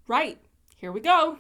Right, here we go.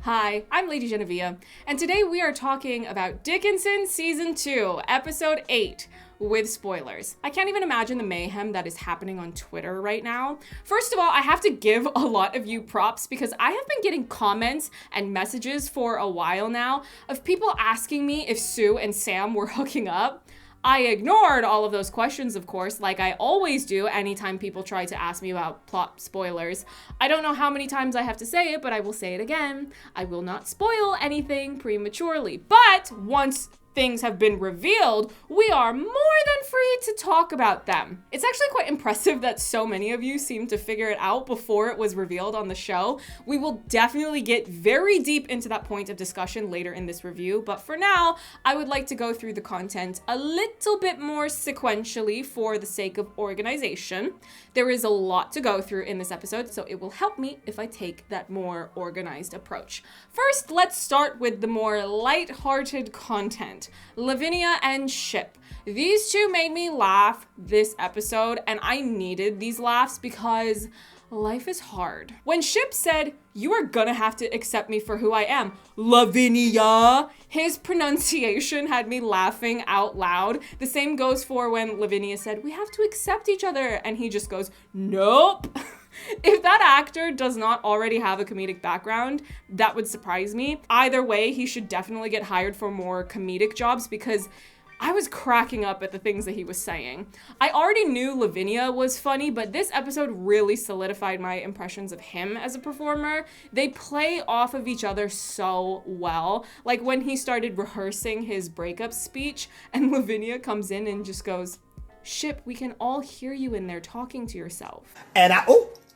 Hi, I'm LadyJenevia, and today we are talking about Dickinson Season 2, Episode 8, with spoilers. I can't even imagine the mayhem that is happening on Twitter right now. First of all, I have to give a lot of you props because I have been getting comments and messages for a while now of people asking me if Sue and Sam were hooking up. I ignored all of those questions, of course, like I always do anytime people try to ask me about plot spoilers. I don't know how many times I have to say it, but I will say it again. I will not spoil anything prematurely. But once things have been revealed, we are more than free to talk about them. It's actually quite impressive that so many of you seem to figure it out before it was revealed on the show. We will definitely get very deep into that point of discussion later in this review, but for now, I would like to go through the content a little bit more sequentially for the sake of organization. There is a lot to go through in this episode, so it will help me if I take that more organized approach. First, let's start with the more light-hearted content. Lavinia and Ship. These two made me laugh this episode, and I needed these laughs because life is hard. When Ship said, "You are gonna have to accept me for who I am, Lavinia," his pronunciation had me laughing out loud. The same goes for when Lavinia said, "We have to accept each other," and he just goes, "Nope." If that actor does not already have a comedic background, that would surprise me. Either way, he should definitely get hired for more comedic jobs because I was cracking up at the things that he was saying. I already knew Lavinia was funny, but this episode really solidified my impressions of him as a performer. They play off of each other so well. Like when he started rehearsing his breakup speech and Lavinia comes in and just goes, "Ship, we can all hear you in there talking to yourself."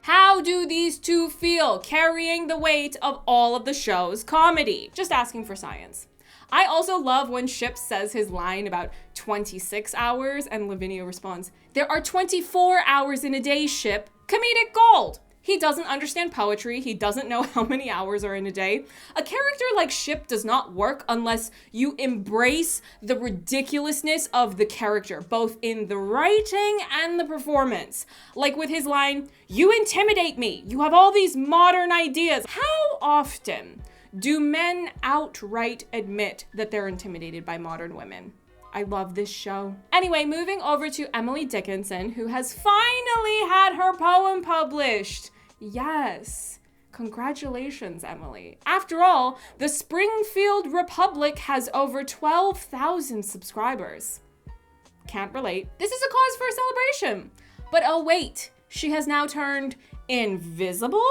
How do these two feel carrying the weight of all of the show's comedy? Just asking for science. I also love when Ship says his line about 26 hours and Lavinia responds, "There are 24 hours in a day, Ship." Comedic gold. He doesn't understand poetry. He doesn't know how many hours are in a day. A character like Ship does not work unless you embrace the ridiculousness of the character, both in the writing and the performance. Like with his line, "You intimidate me. You have all these modern ideas." How often do men outright admit that they're intimidated by modern women? I love this show. Anyway, moving over to Emily Dickinson, who has finally had her poem published. Yes. Congratulations, Emily. After all, the Springfield Republic has over 12,000 subscribers. Can't relate. This is a cause for a celebration. But oh wait, she has now turned invisible?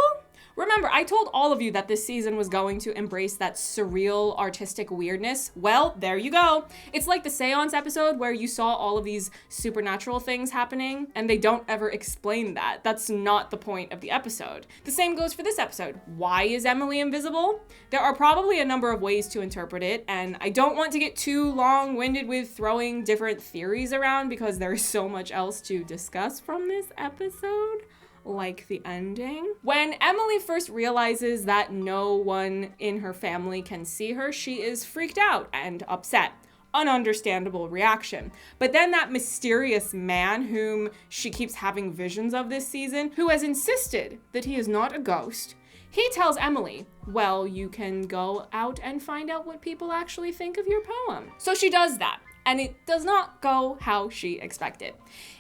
Remember, I told all of you that this season was going to embrace that surreal artistic weirdness. Well, there you go. It's like the seance episode where you saw all of these supernatural things happening and they don't ever explain that. That's not the point of the episode. The same goes for this episode. Why is Emily invisible? There are probably a number of ways to interpret it, and I don't want to get too long-winded with throwing different theories around because there is so much else to discuss from this episode. Like the ending. When Emily first realizes that no one in her family can see her, she is freaked out and upset. An understandable reaction. But then that mysterious man whom she keeps having visions of this season, who has insisted that he is not a ghost, he tells Emily, "Well, you can go out and find out what people actually think of your poem." So she does that. And it does not go how she expected.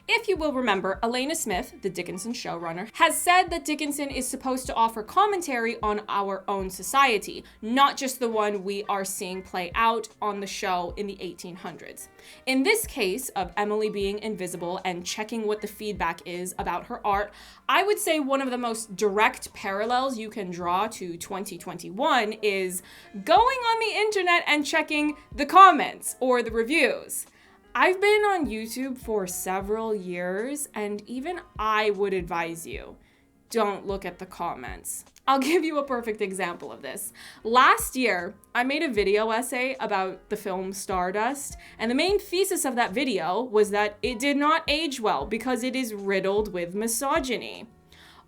If you will remember, Elena Smith, the Dickinson showrunner, has said that Dickinson is supposed to offer commentary on our own society, not just the one we are seeing play out on the show in the 1800s. In this case of Emily being invisible and checking what the feedback is about her art, I would say one of the most direct parallels you can draw to 2021 is going on the internet and checking the comments or the reviews. I've been on YouTube for several years, and even I would advise you, don't look at the comments. I'll give you a perfect example of this. Last year, I made a video essay about the film Stardust, and the main thesis of that video was that it did not age well because it is riddled with misogyny.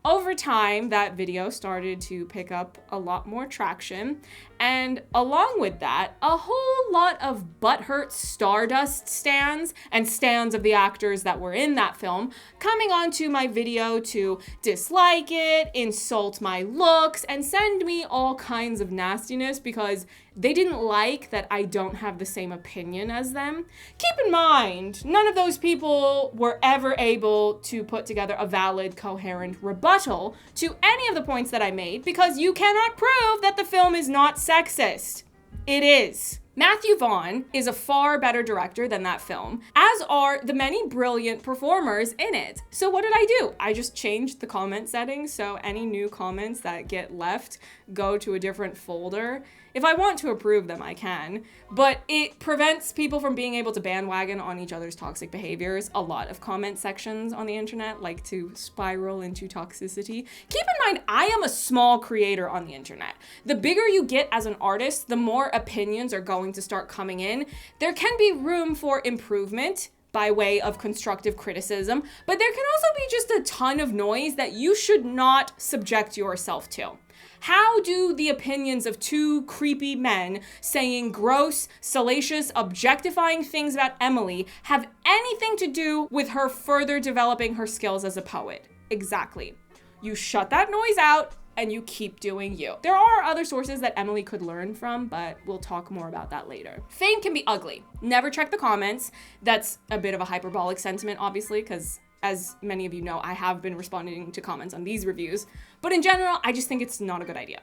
Over time, that video started to pick up a lot more traction, and along with that, a whole lot of butthurt Stardust stans and stans of the actors that were in that film coming onto my video to dislike it, insult my looks, and send me all kinds of nastiness because they didn't like that I don't have the same opinion as them. Keep in mind, none of those people were ever able to put together a valid, coherent rebuttal to any of the points that I made because you cannot prove that the film is not sexist. It is. Matthew Vaughn is a far better director than that film, as are the many brilliant performers in it. So what did I do? I just changed the comment settings so any new comments that get left go to a different folder. If I want to approve them, I can, but it prevents people from being able to bandwagon on each other's toxic behaviors. A lot of comment sections on the internet like to spiral into toxicity. Keep in mind, I am a small creator on the internet. The bigger you get as an artist, the more opinions are going to start coming in. There can be room for improvement by way of constructive criticism, but there can also be just a ton of noise that you should not subject yourself to. How do the opinions of two creepy men saying gross, salacious, objectifying things about Emily have anything to do with her further developing her skills as a poet? Exactly. You shut that noise out and you keep doing you. There are other sources that Emily could learn from, but we'll talk more about that later. Fame can be ugly. Never check the comments. That's a bit of a hyperbolic sentiment, obviously, because as many of you know, I have been responding to comments on these reviews, but in general, I just think it's not a good idea.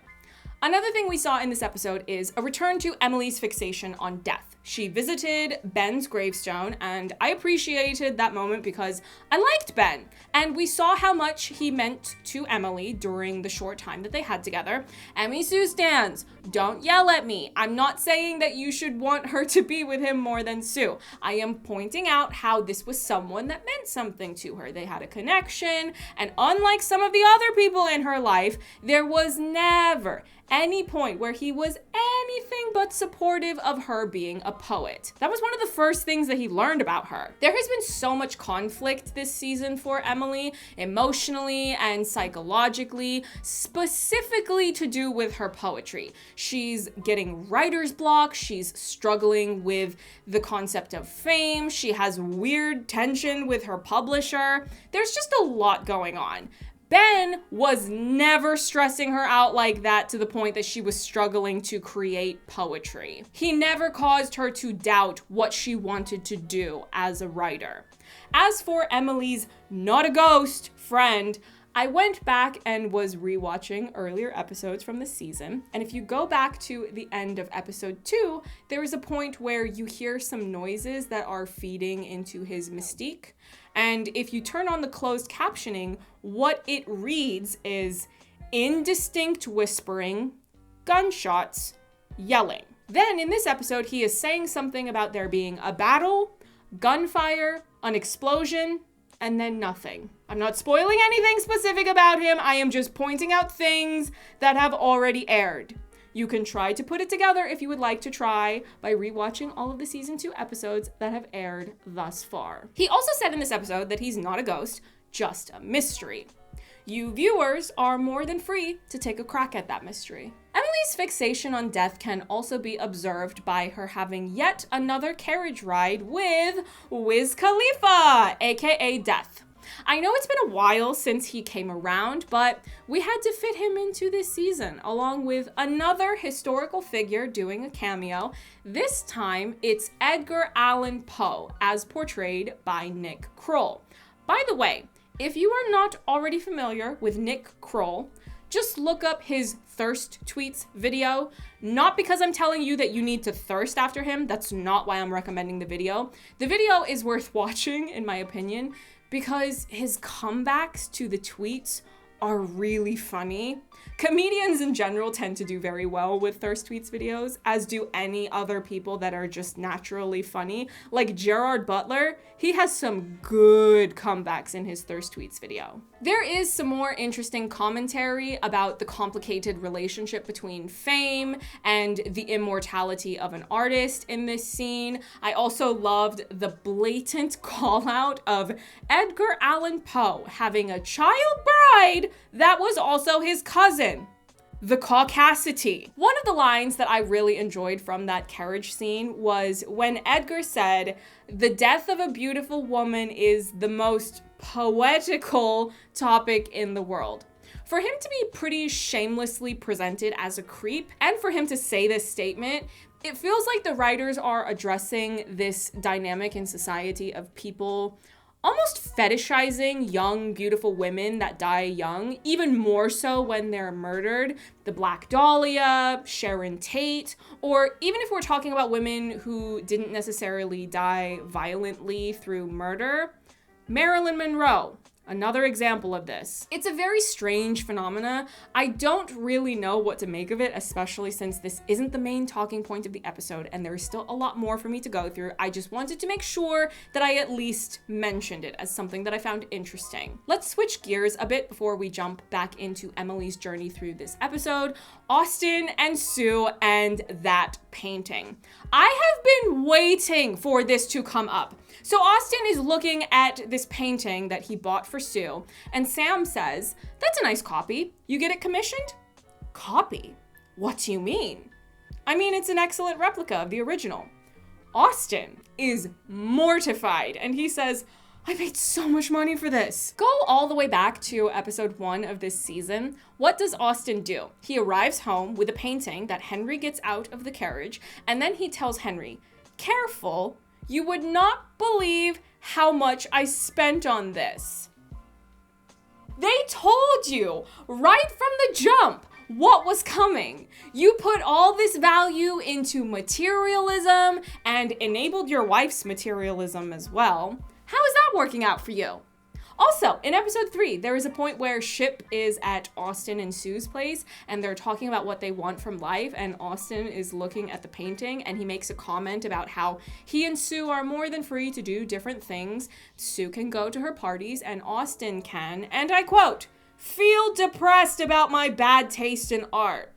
Another thing we saw in this episode is a return to Emily's fixation on death. She visited Ben's gravestone, and I appreciated that moment because I liked Ben, and we saw how much he meant to Emily during the short time that they had together. Emmy Sue stans, don't yell at me. I'm not saying that you should want her to be with him more than Sue. I am pointing out how this was someone that meant something to her. They had a connection, and unlike some of the other people in her life, there was never any point where he was anything but supportive of her being a poet. That was one of the first things that he learned about her. There has been so much conflict this season for Emily, emotionally and psychologically, specifically to do with her poetry. She's getting writer's block, she's struggling with the concept of fame, she has weird tension with her publisher. There's just a lot going on. Ben was never stressing her out like that to the point that she was struggling to create poetry. He never caused her to doubt what she wanted to do as a writer. As for Emily's not a ghost friend, I went back and was rewatching earlier episodes from the season, and if you go back to the end of episode 2, there is a point where you hear some noises that are feeding into his mystique. And if you turn on the closed captioning, what it reads is indistinct whispering, gunshots, yelling. Then in this episode, he is saying something about there being a battle, gunfire, an explosion, and then nothing. I'm not spoiling anything specific about him. I am just pointing out things that have already aired. You can try to put it together if you would like to try by rewatching all of the season 2 episodes that have aired thus far. He also said in this episode that he's not a ghost, just a mystery. You viewers are more than free to take a crack at that mystery. Emily's fixation on death can also be observed by her having yet another carriage ride with Wiz Khalifa, aka Death. I know it's been a while since he came around, but we had to fit him into this season, along with another historical figure doing a cameo. This time, it's Edgar Allan Poe, as portrayed by Nick Kroll. By the way, if you are not already familiar with Nick Kroll, just look up his thirst tweets video. Not because I'm telling you that you need to thirst after him, that's not why I'm recommending the video. The video is worth watching, in my opinion, because his comebacks to the tweets are really funny. Comedians in general tend to do very well with thirst tweets videos, as do any other people that are just naturally funny. Like Gerard Butler, he has some good comebacks in his thirst tweets video. There is some more interesting commentary about the complicated relationship between fame and the immortality of an artist in this scene. I also loved the blatant call out of Edgar Allan Poe having a child bride that was also his cousin. The caucasity. One of the lines that I really enjoyed from that carriage scene was when Edgar said, "The death of a beautiful woman is the most poetical topic in the world." For him to be pretty shamelessly presented as a creep, and for him to say this statement, it feels like the writers are addressing this dynamic in society of people almost fetishizing young, beautiful women that die young, even more so when they're murdered. The Black Dahlia, Sharon Tate, or even if we're talking about women who didn't necessarily die violently through murder, Marilyn Monroe. Another example of this. It's a very strange phenomena. I don't really know what to make of it, especially since this isn't the main talking point of the episode and there's still a lot more for me to go through. I just wanted to make sure that I at least mentioned it as something that I found interesting. Let's switch gears a bit before we jump back into Emily's journey through this episode. Austin and Sue and that painting. I have been waiting for this to come up. So Austin is looking at this painting that he bought for Sue, and Sam says, "That's a nice copy. You get it commissioned?" Copy? What do you mean? I mean, it's an excellent replica of the original. Austin is mortified, and he says, "I paid so much money for this." Go all the way back to episode 1 of this season. What does Austin do? He arrives home with a painting that Henry gets out of the carriage, and then he tells Henry, "Careful, you would not believe how much I spent on this." They told you right from the jump what was coming. You put all this value into materialism and enabled your wife's materialism as well. How is that working out for you? Also, in episode 3, there is a point where Ship is at Austin and Sue's place, and they're talking about what they want from life, and Austin is looking at the painting, and he makes a comment about how he and Sue are more than free to do different things. Sue can go to her parties, and Austin can, and I quote, "feel depressed about my bad taste in art."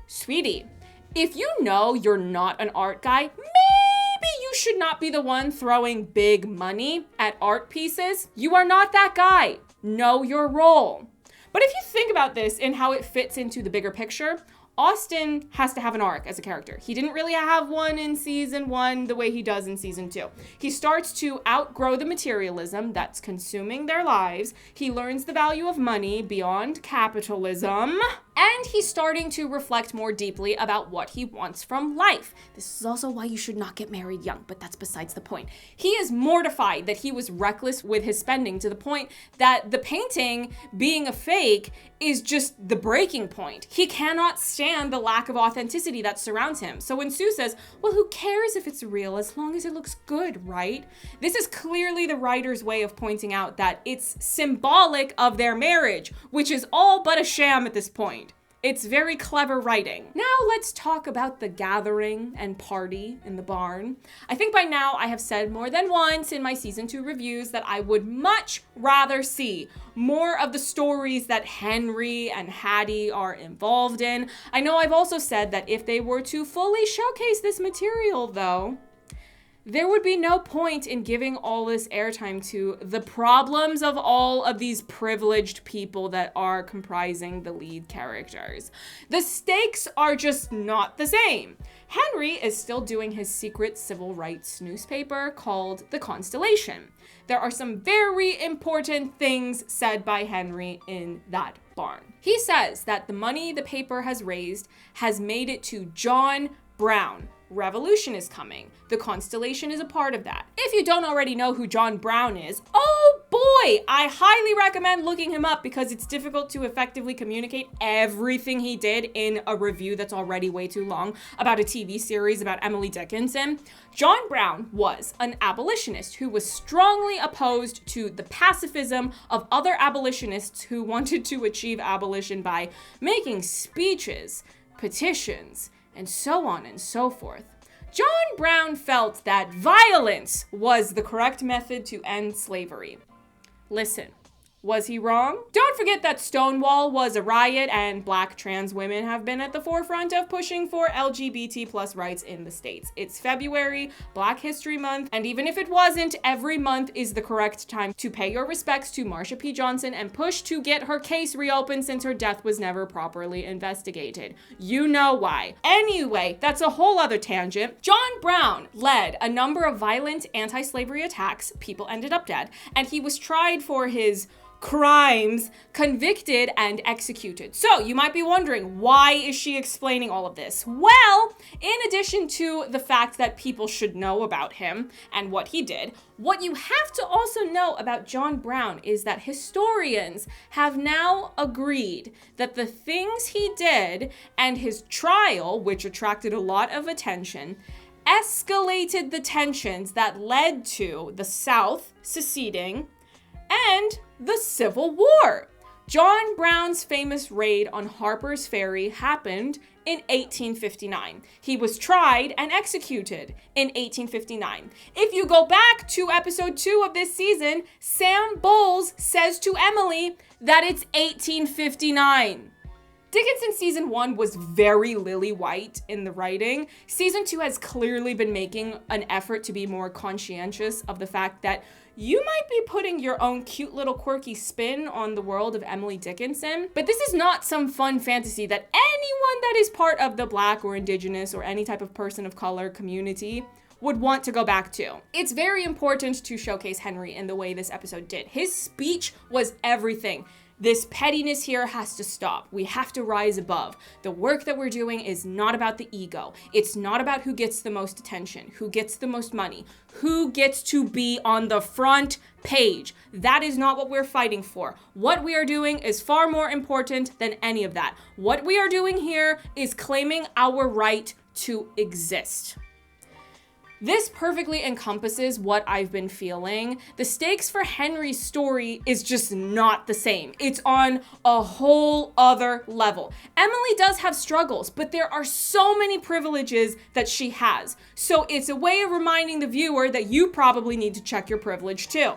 Sweetie, if you know you're not an art guy, maybe you should not be the one throwing big money at art pieces. You are not that guy. Know your role. But if you think about this and how it fits into the bigger picture, Austin has to have an arc as a character. He didn't really have one in season 1 the way he does in season 2. He starts to outgrow the materialism that's consuming their lives. He learns the value of money beyond capitalism. And he's starting to reflect more deeply about what he wants from life. This is also why you should not get married young, but that's besides the point. He is mortified that he was reckless with his spending to the point that the painting being a fake is just the breaking point. He cannot stand the lack of authenticity that surrounds him. So when Sue says, "Well, who cares if it's real as long as it looks good, right?" This is clearly the writer's way of pointing out that it's symbolic of their marriage, which is all but a sham at this point. It's very clever writing. Now let's talk about the gathering and party in the barn. I think by now I have said more than once in my season 2 reviews that I would much rather see more of the stories that Henry and Hattie are involved in. I know I've also said that if they were to fully showcase this material though, there would be no point in giving all this airtime to the problems of all of these privileged people that are comprising the lead characters. The stakes are just not the same. Henry is still doing his secret civil rights newspaper called The Constellation. There are some very important things said by Henry in that barn. He says that the money the paper has raised has made it to John Brown. Revolution is coming. The Constellation is a part of that. If you don't already know who John Brown is, oh boy, I highly recommend looking him up because it's difficult to effectively communicate everything he did in a review that's already way too long about a TV series about Emily Dickinson. John Brown was an abolitionist who was strongly opposed to the pacifism of other abolitionists who wanted to achieve abolition by making speeches, petitions, and so on and so forth. John Brown felt that violence was the correct method to end slavery. Listen, Was he wrong? Don't forget that Stonewall was a riot and Black trans women have been at the forefront of pushing for LGBT plus rights in the States. It's February, Black History Month, and even if it wasn't, every month is the correct time to pay your respects to Marsha P. Johnson and push to get her case reopened since her death was never properly investigated. You know why. Anyway, that's a whole other tangent. John Brown led a number of violent anti-slavery attacks. People ended up dead, and he was tried for his crimes, convicted, and executed. So you might be wondering, why is she explaining all of this? Well, in addition to the fact that people should know about him and what he did, what you have to also know about John Brown is that historians have now agreed that the things he did and his trial, which attracted a lot of attention, escalated the tensions that led to the South seceding and the Civil War. John Brown's famous raid on Harper's Ferry happened in 1859. He was tried and executed in 1859. If you go back to episode 2 of this season, Sam Bowles says to Emily that it's 1859. Dickinson season 1 was very lily white in the writing. Season 2 has clearly been making an effort to be more conscientious of the fact that you might be putting your own cute little quirky spin on the world of Emily Dickinson, but this is not some fun fantasy that anyone that is part of the Black or Indigenous or any type of person of color community would want to go back to. It's very important to showcase Henry in the way this episode did. His speech was everything. This pettiness here has to stop. We have to rise above. The work that we're doing is not about the ego. It's not about who gets the most attention, who gets the most money, who gets to be on the front page. That is not what we're fighting for. What we are doing is far more important than any of that. What we are doing here is claiming our right to exist. This perfectly encompasses what I've been feeling. The stakes for Henry's story is just not the same. It's on a whole other level. Emily does have struggles, but there are so many privileges that she has. So it's a way of reminding the viewer that you probably need to check your privilege too.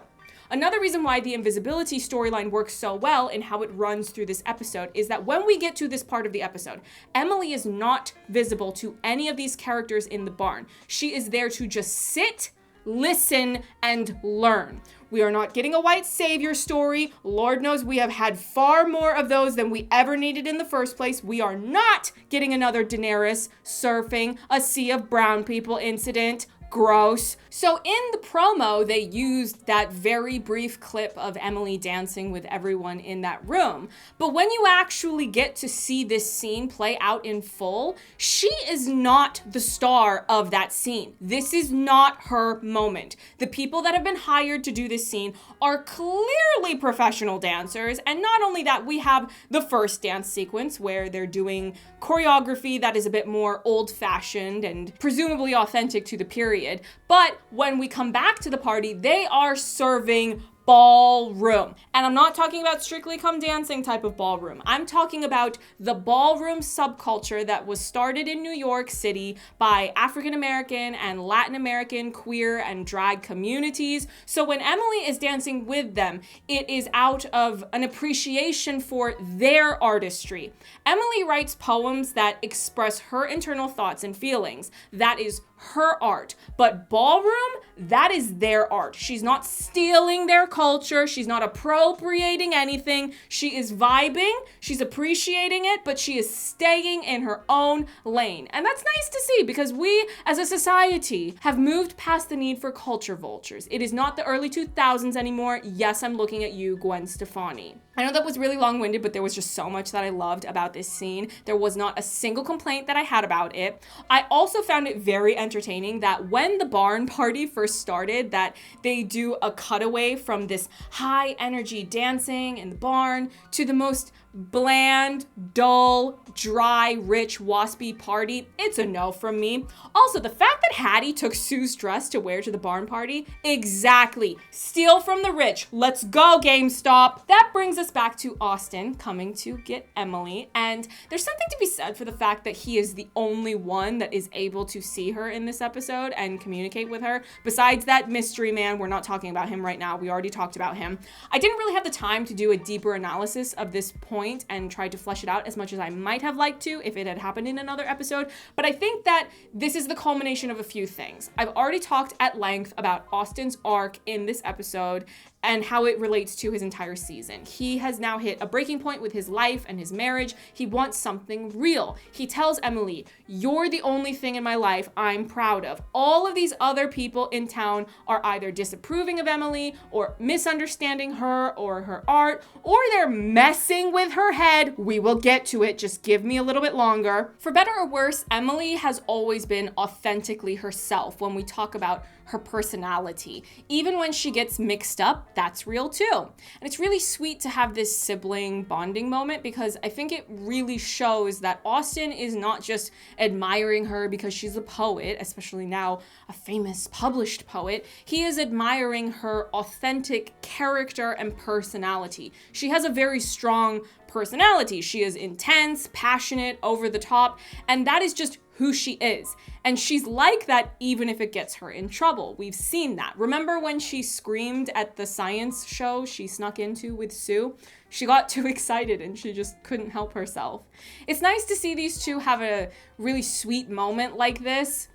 Another reason why the invisibility storyline works so well in how it runs through this episode is that when we get to this part of the episode, Emily is not visible to any of these characters in the barn. She is there to just sit, listen, and learn. We are not getting a white savior story. Lord knows we have had far more of those than we ever needed in the first place. We are not getting another Daenerys surfing a sea of brown people incident. Gross. So in the promo, they used that very brief clip of Emily dancing with everyone in that room. But when you actually get to see this scene play out in full, she is not the star of that scene. This is not her moment. The people that have been hired to do this scene are clearly professional dancers. And not only that, we have the first dance sequence where they're doing choreography that is a bit more old-fashioned and presumably authentic to the period. But when we come back to the party, they are serving ballroom. And I'm not talking about Strictly Come Dancing type of ballroom. I'm talking about the ballroom subculture that was started in New York City by African American and Latin American queer and drag communities. So when Emily is dancing with them, it is out of an appreciation for their artistry. Emily writes poems that express her internal thoughts and feelings. That is her art. But ballroom, that is their art. She's not stealing their culture. She's not appropriating anything. She is vibing. She's appreciating it, but she is staying in her own lane. And that's nice to see because we as a society have moved past the need for culture vultures. It is not the early 2000s anymore. Yes, I'm looking at you, Gwen Stefani. I know that was really long-winded, but there was just so much that I loved about this scene. There was not a single complaint that I had about it. I also found it very entertaining that when the barn party first started, that they do a cutaway from this high energy dancing in the barn to the most bland, dull, dry, rich, waspy party. It's a no from me. Also, the fact that Hattie took Sue's dress to wear to the barn party, exactly. Steal from the rich. Let's go, GameStop. That brings us us back to Austin coming to get Emily, and there's something to be said for the fact that he is the only one that is able to see her in this episode and communicate with her. Besides that mystery man, we're not talking about him right now. We already talked about him. I didn't really have the time to do a deeper analysis of this point and try to flesh it out as much as I might have liked to if it had happened in another episode, but I think that this is the culmination of a few things. I've already talked at length about Austin's arc in this episode and how it relates to his entire season. He has now hit a breaking point with his life and his marriage. He wants something real. He tells Emily, "You're the only thing in my life I'm proud of. All of these other people in town are either disapproving of Emily or misunderstanding her or her art, or they're messing with her head. We will get to it. Just give me a little bit longer." For better or worse, Emily has always been authentically herself when we talk about her personality. Even when she gets mixed up, that's real too. And it's really sweet to have this sibling bonding moment because I think it really shows that Austin is not just admiring her because she's a poet, especially now a famous published poet. He is admiring her authentic character and personality. She has a very strong personality. She is intense, passionate, over the top, and that is just who she is. And she's like that even if it gets her in trouble. We've seen that. Remember when she screamed at the science show she snuck into with Sue? She got too excited and she just couldn't help herself. It's nice to see these two have a really sweet moment like this.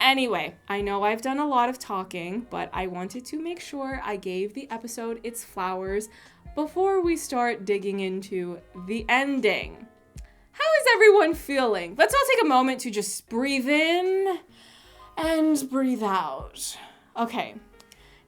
Anyway, I know I've done a lot of talking, but I wanted to make sure I gave the episode its flowers before we start digging into the ending. How is everyone feeling? Let's all take a moment to just breathe in and breathe out. Okay,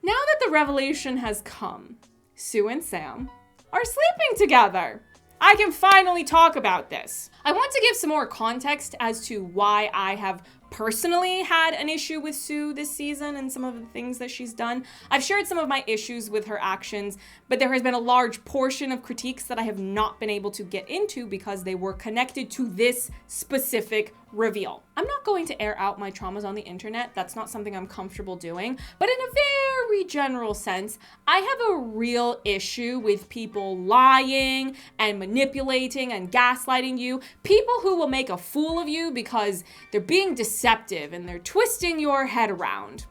now that the revelation has come, Sue and Sam are sleeping together. I can finally talk about this. I want to give some more context as to why I have personally had an issue with Sue this season and some of the things that she's done. I've shared some of my issues with her actions, but there has been a large portion of critiques that I have not been able to get into because they were connected to this specific reveal. I'm not going to air out my traumas on the internet. That's not something I'm comfortable doing. But in a very general sense, I have a real issue with people lying and manipulating and gaslighting you. People who will make a fool of you because they're being deceptive and they're twisting your head around.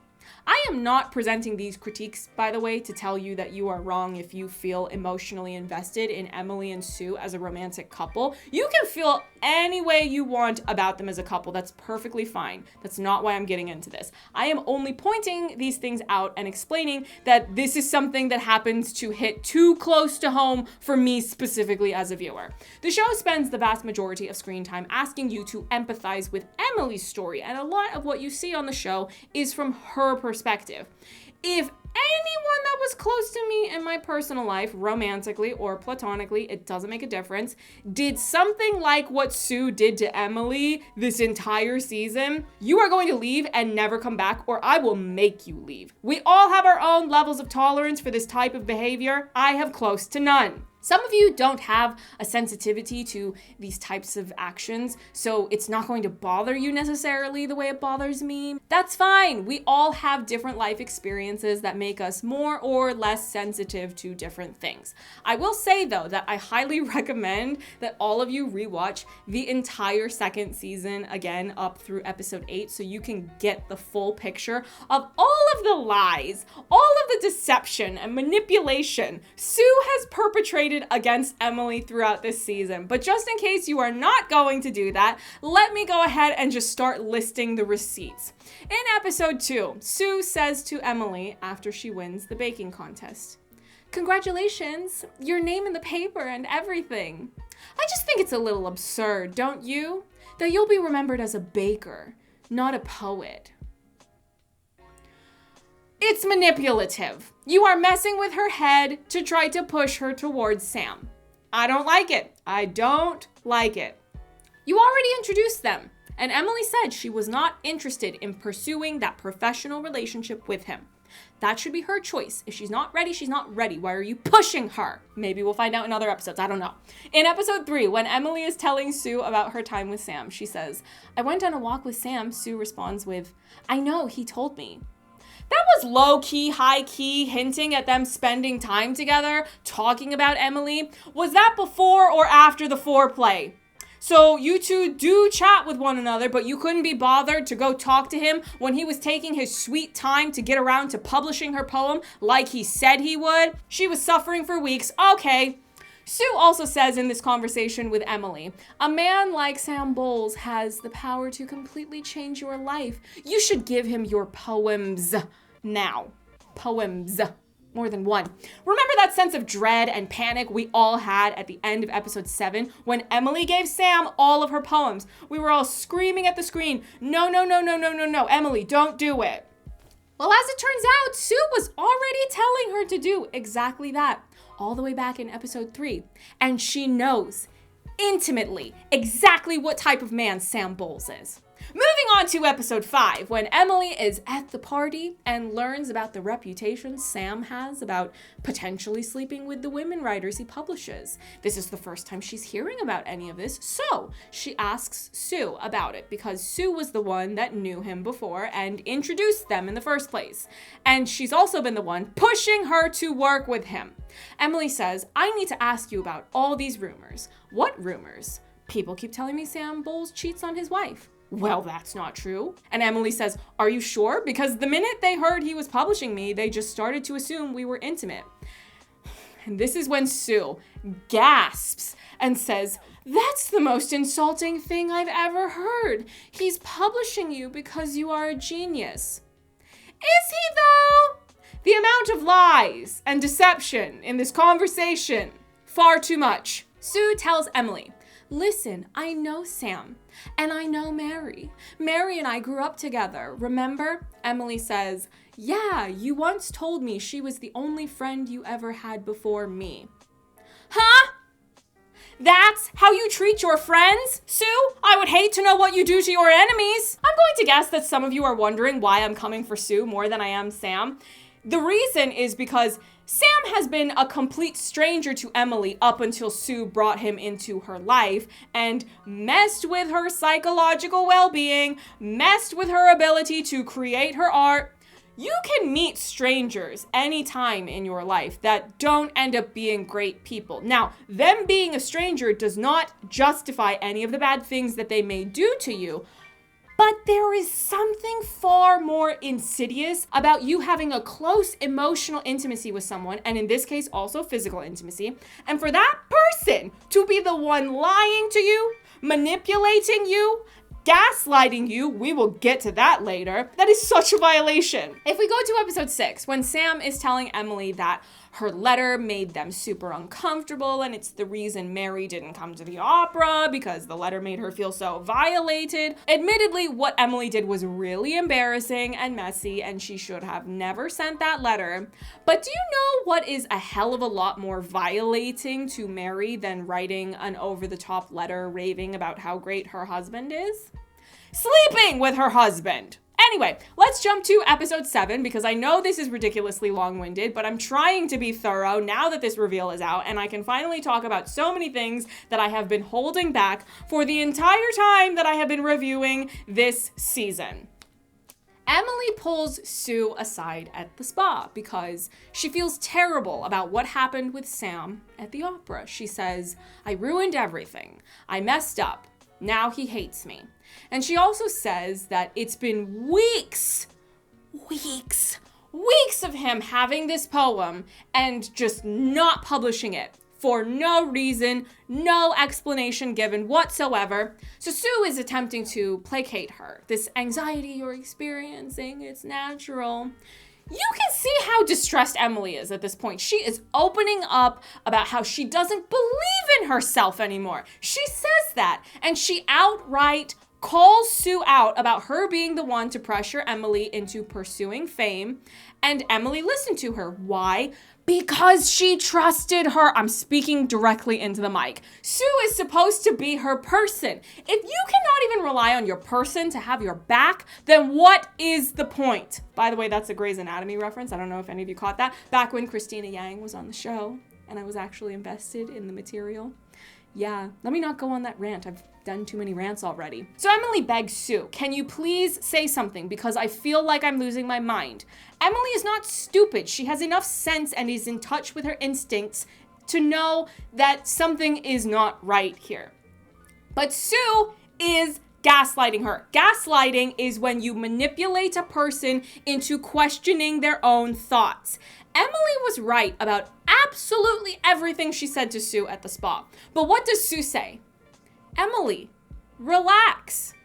I am not presenting these critiques, by the way, to tell you that you are wrong if you feel emotionally invested in Emily and Sue as a romantic couple. You can feel any way you want about them as a couple. That's perfectly fine. That's not why I'm getting into this. I am only pointing these things out and explaining that this is something that happens to hit too close to home for me specifically as a viewer. The show spends the vast majority of screen time asking you to empathize with Emily's story, and a lot of what you see on the show is from her perspective. If anyone that was close to me in my personal life, romantically or platonically, it doesn't make a difference, did something like what Sue did to Emily this entire season, you are going to leave and never come back, or I will make you leave. We all have our own levels of tolerance for this type of behavior. I have close to none. Some of you don't have a sensitivity to these types of actions, so it's not going to bother you necessarily the way it bothers me. That's fine. We all have different life experiences that make us more or less sensitive to different things. I will say, though, that I highly recommend that all of you rewatch the entire second season again up through episode 8 so you can get the full picture of all of the lies, all of the deception and manipulation Sue has perpetrated against Emily throughout this season. But just in case you are not going to do that, let me go ahead and just start listing the receipts. In episode 2, Sue says to Emily after she wins the baking contest, "Congratulations, your name in the paper and everything." I just think it's a little absurd, don't you? That you'll be remembered as a baker, not a poet. It's manipulative. You are messing with her head to try to push her towards Sam. I don't like it. I don't like it. You already introduced them, and Emily said she was not interested in pursuing that professional relationship with him. That should be her choice. If she's not ready, she's not ready. Why are you pushing her? Maybe we'll find out in other episodes. I don't know. In episode 3, when Emily is telling Sue about her time with Sam, she says, "I went on a walk with Sam." Sue responds with, "I know, he told me." That was low-key, high-key, hinting at them spending time together, talking about Emily. Was that before or after the foreplay? So you two do chat with one another, but you couldn't be bothered to go talk to him when he was taking his sweet time to get around to publishing her poem like he said he would? She was suffering for weeks. Okay. Sue also says in this conversation with Emily, a man like Sam Bowles has the power to completely change your life. You should give him your poems now. Poems. More than one. Remember that sense of dread and panic we all had at the end of episode 7 when Emily gave Sam all of her poems? We were all screaming at the screen, no, no, no, no, no, no, no, Emily, don't do it. Well, as it turns out, Sue was already telling her to do exactly that all the way back in episode 3. And she knows intimately exactly what type of man Sam Bowles is. Moving on to episode 5, when Emily is at the party and learns about the reputation Sam has about potentially sleeping with the women writers he publishes. This is the first time she's hearing about any of this, so she asks Sue about it because Sue was the one that knew him before and introduced them in the first place. And she's also been the one pushing her to work with him. Emily says, I need to ask you about all these rumors. What rumors? People keep telling me Sam Bowles cheats on his wife. Well, that's not true. And Emily says, are you sure? Because the minute they heard he was publishing me, they just started to assume we were intimate. And this is when Sue gasps and says, that's the most insulting thing I've ever heard. He's publishing you because you are a genius. Is he though? The amount of lies and deception in this conversation, far too much. Sue tells Emily, listen, I know Sam, and I know Mary. Mary and I grew up together, remember? Emily says, yeah, you once told me she was the only friend you ever had before me. Huh? That's how you treat your friends, Sue? I would hate to know what you do to your enemies. I'm going to guess that some of you are wondering why I'm coming for Sue more than I am Sam. The reason is because Sam has been a complete stranger to Emily up until Sue brought him into her life and messed with her psychological well-being, messed with her ability to create her art. You can meet strangers anytime in your life that don't end up being great people. Now, them being a stranger does not justify any of the bad things that they may do to you, but there is something far more insidious about you having a close emotional intimacy with someone, and in this case also physical intimacy, and for that person to be the one lying to you, manipulating you, gaslighting you, we will get to that later. That is such a violation. If we go to episode 6, when Sam is telling Emily that her letter made them super uncomfortable and it's the reason Mary didn't come to the opera because the letter made her feel so violated. Admittedly, what Emily did was really embarrassing and messy and she should have never sent that letter. But do you know what is a hell of a lot more violating to Mary than writing an over-the-top letter raving about how great her husband is? Sleeping with her husband. Anyway, let's jump to episode 7 because I know this is ridiculously long-winded, but I'm trying to be thorough now that this reveal is out and I can finally talk about so many things that I have been holding back for the entire time that I have been reviewing this season. Emily pulls Sue aside at the spa because she feels terrible about what happened with Sam at the opera. She says, I ruined everything. I messed up. Now he hates me. And she also says that it's been weeks of him having this poem and just not publishing it for no reason, no explanation given whatsoever. So Sue is attempting to placate her. This anxiety you're experiencing, it's natural. You can see how distressed Emily is at this point. She is opening up about how she doesn't believe in herself anymore. She says that, and she outright calls Sue out about her being the one to pressure Emily into pursuing fame, and Emily listened to her. Why? Because she trusted her. I'm speaking directly into the mic. Sue is supposed to be her person. If you cannot even rely on your person to have your back, then what is the point? By the way, that's a Grey's Anatomy reference. I don't know if any of you caught that. Back when Christina Yang was on the show and I was actually invested in the material. Yeah, let me not go on that rant. I've done too many rants already. So Emily begs Sue, can you please say something because I feel like I'm losing my mind. Emily is not stupid. She has enough sense and is in touch with her instincts to know that something is not right here. But Sue is gaslighting her. Gaslighting is when you manipulate a person into questioning their own thoughts. Emily was right about absolutely everything she said to Sue at the spa. But what does Sue say? Emily, relax.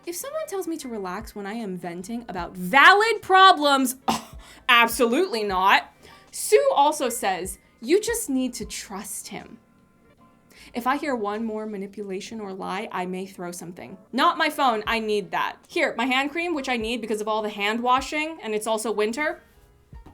If someone tells me to relax when I am venting about valid problems, absolutely not. Sue also says, you just need to trust him. If I hear one more manipulation or lie, I may throw something. Not my phone, I need that. Here, my hand cream, which I need because of all the hand washing, and it's also winter.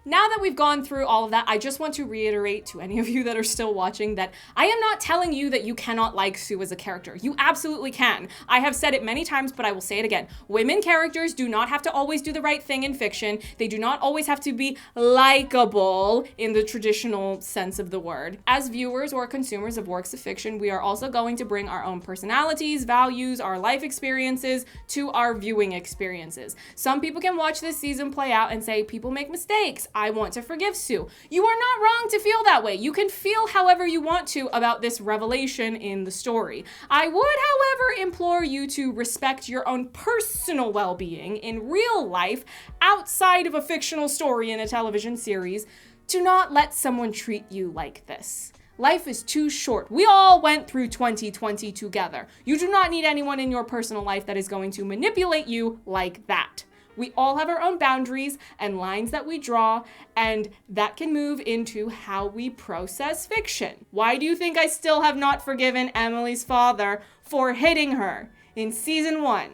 Now that we've gone through all of that, I just want to reiterate to any of you that are still watching that I am not telling you that you cannot like Sue as a character. You absolutely can. I have said it many times, but I will say it again. Women characters do not have to always do the right thing in fiction. They do not always have to be likable in the traditional sense of the word. As viewers or consumers of works of fiction, we are also going to bring our own personalities, values, our life experiences to our viewing experiences. Some people can watch this season play out and say, people make mistakes. I want to forgive Sue. You are not wrong to feel that way. You can feel however you want to about this revelation in the story. I would, however, implore you to respect your own personal well-being in real life outside of a fictional story in a television series. Do not let someone treat you like this. Life is too short. We all went through 2020 together. You do not need anyone in your personal life that is going to manipulate you like that. We all have our own boundaries and lines that we draw, and that can move into how we process fiction. Why do you think I still have not forgiven Emily's father for hitting her in season 1?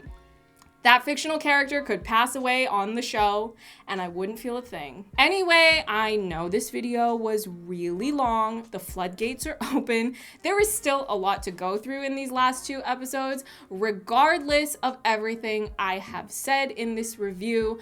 That fictional character could pass away on the show and I wouldn't feel a thing. Anyway, I know this video was really long. The floodgates are open. There is still a lot to go through in these last 2 episodes. Regardless of everything I have said in this review,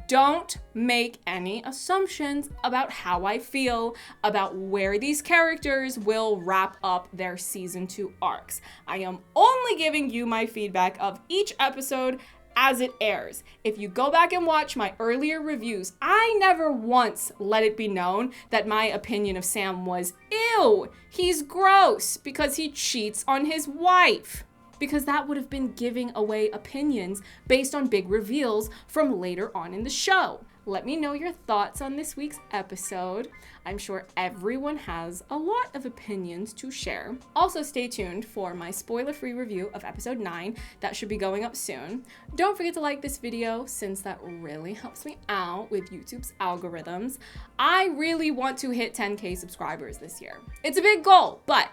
don't make any assumptions about how I feel about where these characters will wrap up their season 2 arcs. I am only giving you my feedback of each episode as it airs. If you go back and watch my earlier reviews, I never once let it be known that my opinion of Sam was, ew, he's gross because he cheats on his wife. Because that would have been giving away opinions based on big reveals from later on in the show. Let me know your thoughts on this week's episode. I'm sure everyone has a lot of opinions to share. Also, stay tuned for my spoiler-free review of episode 9 that should be going up soon. Don't forget to like this video since that really helps me out with YouTube's algorithms. I really want to hit 10K subscribers this year. It's a big goal, but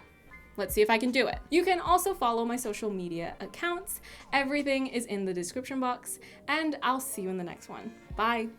let's see if I can do it. You can also follow my social media accounts. Everything is in the description box, and I'll see you in the next one. Bye.